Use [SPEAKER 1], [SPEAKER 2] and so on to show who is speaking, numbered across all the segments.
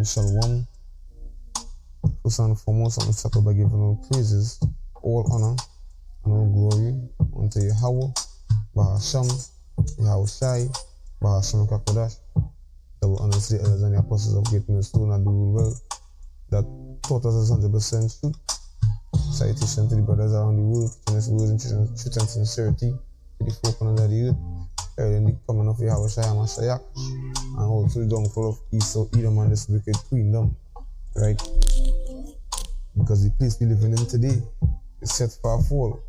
[SPEAKER 1] Shalom. First and foremost, I'm going to start by giving all praises, all honor, and all glory unto Yahweh, Bahasham, Yahushai, Bahasham Kakodash, that will honor the elders and the apostles of greatness too, and do well, that taught us 100% truth. Citation to the brothers around the world, preaching his words in truth and sincerity to the folk under the earth, heralding the coming of Yahushai Mashiach, and also the downfall of Esau, Edom, and this wicked queendom, right? Because the place we living in today is set for a fall,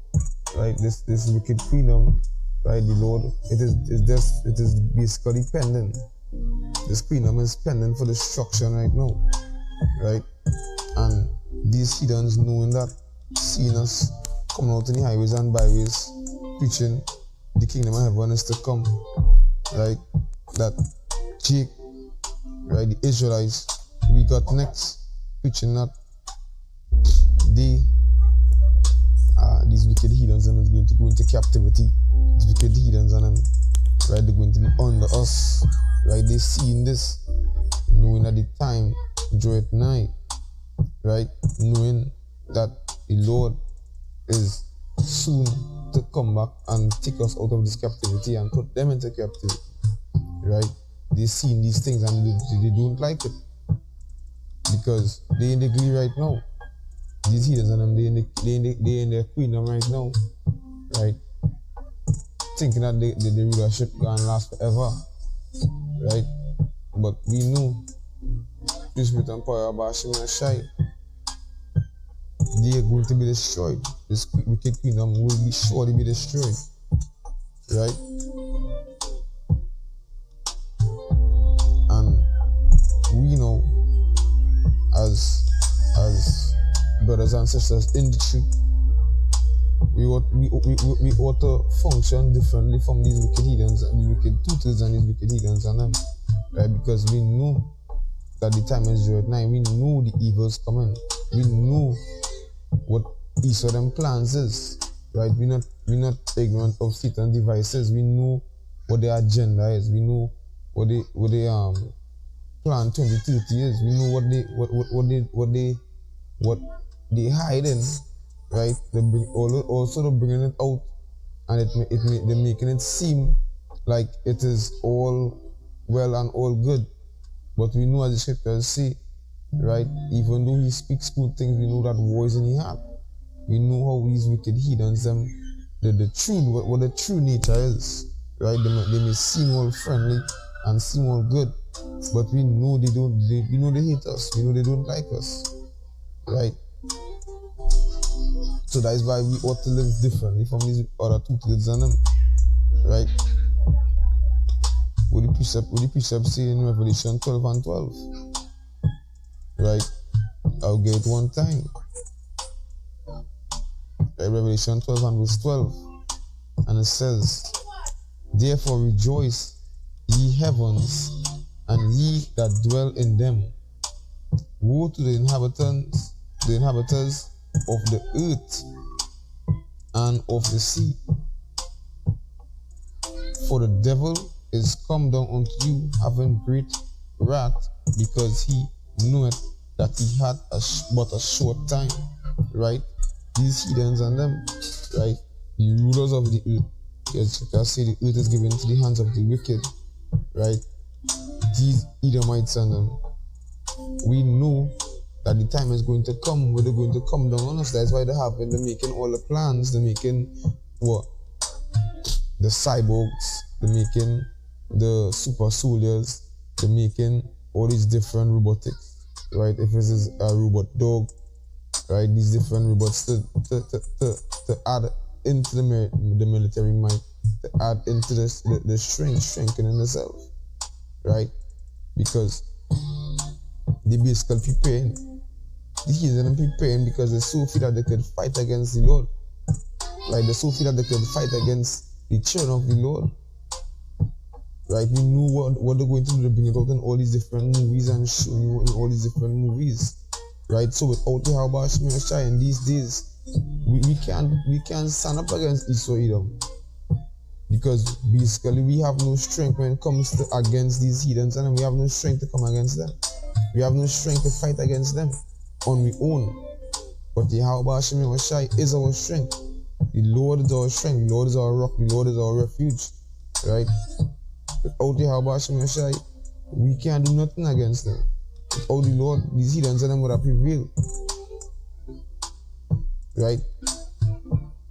[SPEAKER 1] right? This wicked queendom, right? The Lord, it is basically pending. This queendom is pending for destruction right now, right? And these heathens knowing that, seeing us coming out in the highways and byways, preaching the kingdom of heaven is to come, right? That Jake, right, the Israelites, we got next, preaching that these wicked heathens and is going to go into captivity. These wicked heathens and right, they're going to be under us, right? They seeing this, knowing that the time draweth nigh, right? Knowing that the Lord is soon to come back and take us out of this captivity and put them into captivity, right? They seeing these things and they don't like it because they in the glee right now. These heathens and them, they in their queendom right now, right? Thinking that the rulership gonna last forever, right? But we know the spirit and power of Hashem and Shai, they are going to be destroyed. This wicked kingdom will be surely be destroyed, right? And we know as brothers and sisters in the truth, we ought to function differently from these wicked heathens, these wicked tutors and these wicked heathens and them, right? Because we know that the time is right now. We know the evil's coming. We know what each of them plans is, right? We're not ignorant of Satan's devices. We know what their agenda is. We know what they plan 2030 is. We know what they hiding, right? They bring also they're bringing it out, and they're making it seem like it is all well and all good. But we know, as the scriptures say, right? Even though he speaks good things, we know that war is in his heart. We know how these wicked heathens, what the true nature is, right? They may seem all friendly and seem all good, but we know they hate us. We know they don't like us, right? So that is why we ought to live differently from these other tutors and them, right? What the precept say in Revelation 12 and 12, right? I'll get it one time. Right, Revelation 12 and verse 12, and it says, "Therefore rejoice, ye heavens, and ye that dwell in them. Woe to the inhabitants of the earth and of the sea. For the devil is come down unto you, having great wrath, because he knoweth that he had but a short time." Right? These heathens and them, right? The rulers of the earth. Yes, you can say the earth is given to the hands of the wicked, right? These Edomites and them. We know that the time is going to come where they're going to come down on us. That's why they're making all the plans. They're making what? The cyborgs. They're making the super soldiers. They're making all these different robotics, right? If this is a robot dog, right? These different robots to add into the military might, to add into the strengthening themselves, right? Because they basically preparing. The heathen preparing because they're so few that they could fight against the Lord. Like they're so few that they could fight against the children of the Lord. Right? We know what they're going to do. They bring it out in all these different movies and show you in all these different movies. Right? So without the Yahweh Shai in these days, we can't stand up against Esau Edom. Because basically we have no strength when it comes to against these heathens, and we have no strength to come against them. We have no strength to fight against them on we own. But Yahweh Hashem Yahushai is our strength. The Lord is our strength. The Lord is our rock. The Lord is our refuge. Right? Without Yahweh Hashem Yahushai, we can't do nothing against them. Without the Lord, these heathens and them would have prevailed. Right?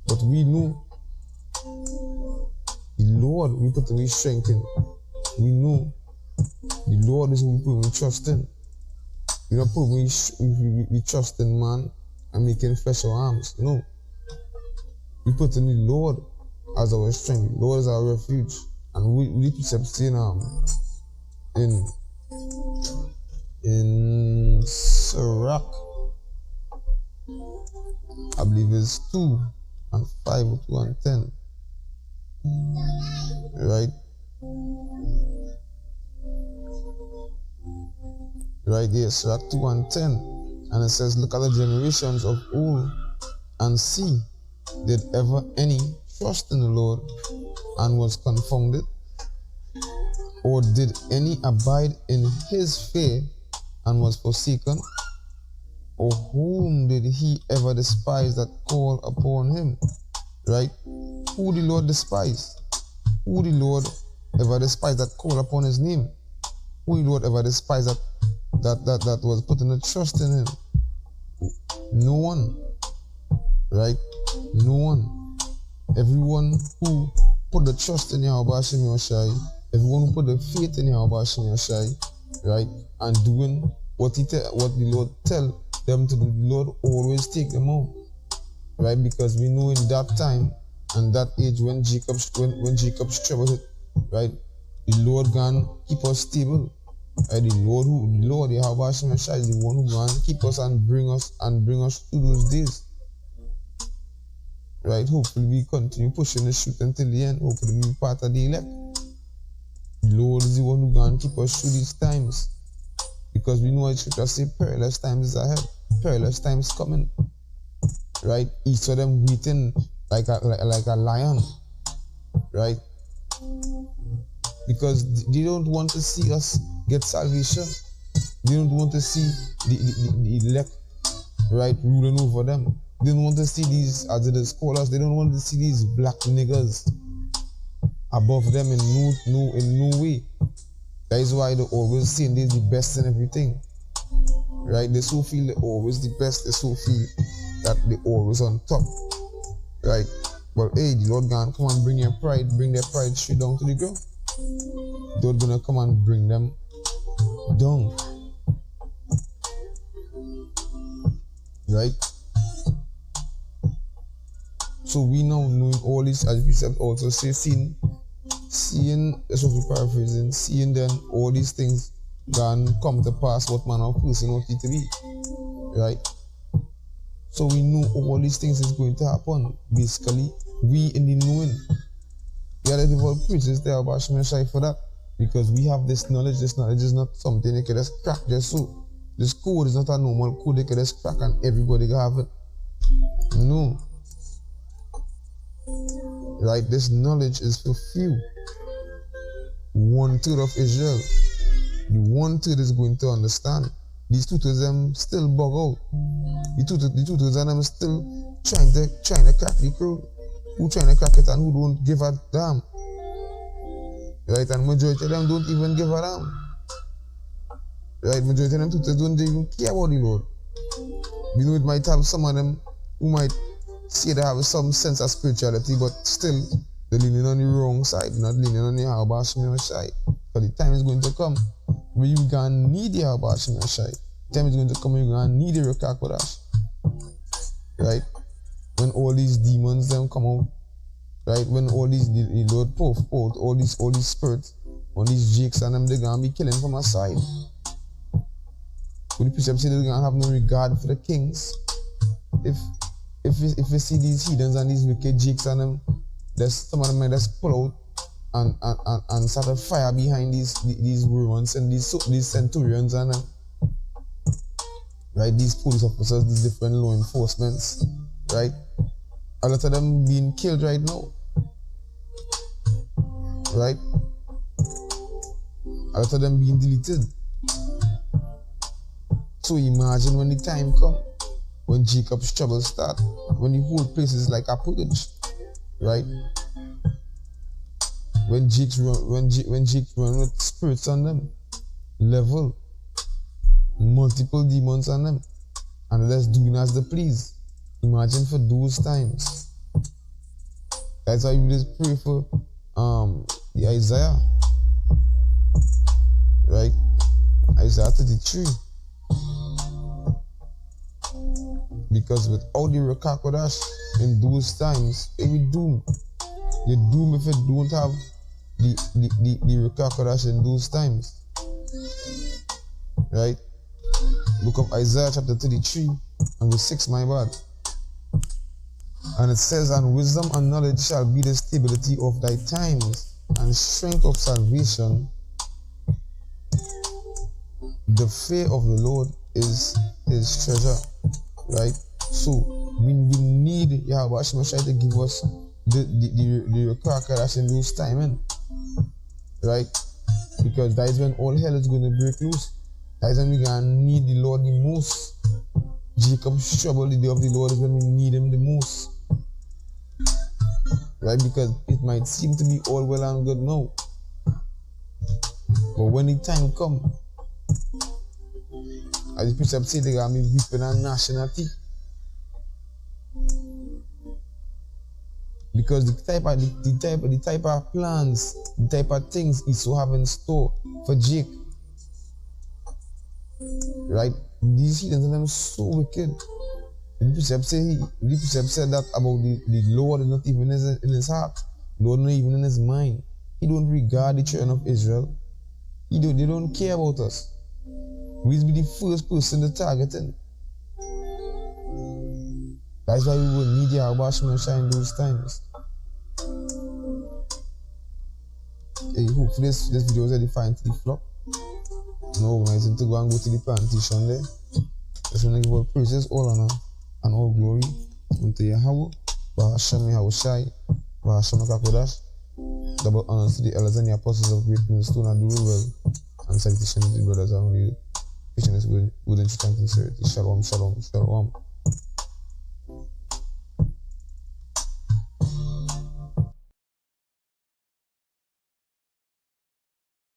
[SPEAKER 1] But we know the Lord we put our strength in. We know the Lord is who we put our trust in. We don't put we trust in man and making flesh our arms. No. We put in the Lord as our strength. The Lord is our refuge. And we precepts in Sirach, I believe it's 2 and 5 or 2 and 10. Right? Right here, Sirach 2 and 10. And it says, look at the generations of old and see, did ever any trust in the Lord and was confounded? Or did any abide in his fear and was forsaken? Or whom did he ever despise that called upon him? Right? Who the Lord despised? Who the Lord ever despised that called upon his name? Who the Lord ever despised that was putting a trust in him? No one. Right? No one. Everyone who put the trust in Yahweh Hashem Yahushai, everyone who put the faith in Yahweh Hashem Yahushai, right, and doing what the Lord tell them to do, the Lord always take them out, right? Because we know in that time and that age when Jacob's troubled it, right, the Lord can keep us stable, right? The Lord Yahweh Hashem Yahushai is the one who can keep us and bring us through those days. Right, hopefully we continue pushing the shoot until the end. Hopefully we be part of the elect. The Lord is the one who can keep us through these times. Because we know the scripture say perilous times is ahead. Perilous times coming. Right? Each of them waiting like a lion. Right? Because they don't want to see us get salvation. They don't want to see the elect, right, ruling over them. They don't want to see these, as it is called us, they don't want to see these black niggers above them in no way. That is why they always saying they're the best in everything. Right? They so feel they're always the best, they so feel that they're always on top. Right? But hey, the Lord gonna come and bring their pride straight down to the ground. The Lord gonna come and bring them down. Right? So we now knowing all this, as precepts also say, seeing, that's what we're paraphrasing, seeing then all these things can come to pass, what man of person ought it to be. Right? So we know all these things is going to happen. Basically, we in the knowing. We are the devout preachers there about Shemeshai for that. Because we have this knowledge. This knowledge is not something they can just crack just so. This code is not a normal code they can just crack and everybody can have it. No. Right? This knowledge is for few. 1/3 of Israel. The 1/3 is going to understand. These 2/3 of them still bug out. The 2/3 of them still trying to crack the code. Who trying to crack it and who don't give a damn. Right? And majority of them don't even give a damn. Right? Majority of them 2/3 don't even care about the Lord. You know, it might have some of them who might say they have some sense of spirituality, but still they're leaning on the wrong side, not leaning on the Yahweh Hashem side. But the time is going to come where you gonna need the Yahweh Hashem side. The time is going to come where you gonna need the Rekak Kodash. Right? When all these demons them come out, right? When all these the Lord puff out, all these spirits, all these jakes and them, they're gonna be killing from a side. But the precept say they're gonna have no regard for the kings. If we see these heathens and these wicked jakes and them, there's some of them might just pull out and start a fire behind these Romans and these centurions and them. Right? These police officers, these different law enforcements, right? A lot of them being killed right now. Right? A lot of them being deleted. So imagine when the time come, when Jacob's trouble start, when the whole place is like a purge, right? When Jake run with spirits on them, level, multiple demons on them, and let's doing as they please. Imagine for those times. That's why you just pray for the Isaiah, right? Isaiah 33. Because without the Ruach HaKodesh in those times, it will doom. You're doomed if you don't have the Ruach HaKodesh in those times. Right? Book of Isaiah chapter 33 and verse 6, my bad. And it says, and wisdom and knowledge shall be the stability of thy times, and strength of salvation. The fear of the Lord is his treasure. Right? So we need Yahweh Shemashai to give us the Ruach HaKodesh in those times, right? Because that is when all hell is going to break loose. That is when we're going to need the Lord the most. Jacob's trouble, the day of the Lord, is when we need him the most. Right? Because it might seem to be all well and good now. But when the time comes, as the precept said, they're going to be weeping and gnashing at teeth. Because the type of plans, the type of things Esau have in store for Jake. Right? These heathens are so wicked. The precept said that about the Lord is not even in his heart. The Lord not even in his mind. He don't regard the children of Israel. They don't care about us. We'll be the first person to target him. That's why we will need Yahweh Shemashai in those times. Hey, hopefully this video is edifying to the flock. No, I need to go and go to the plantation there. Just want to give all praises, all honor, and all glory unto Yahweh, Bahashem Yahushai, Bahashem HaKodesh. Double honors to the elders and the apostles of Great Millstone and do well. And salutations to the brothers and the Christians with strength and sincerity. Shalom, shalom, shalom.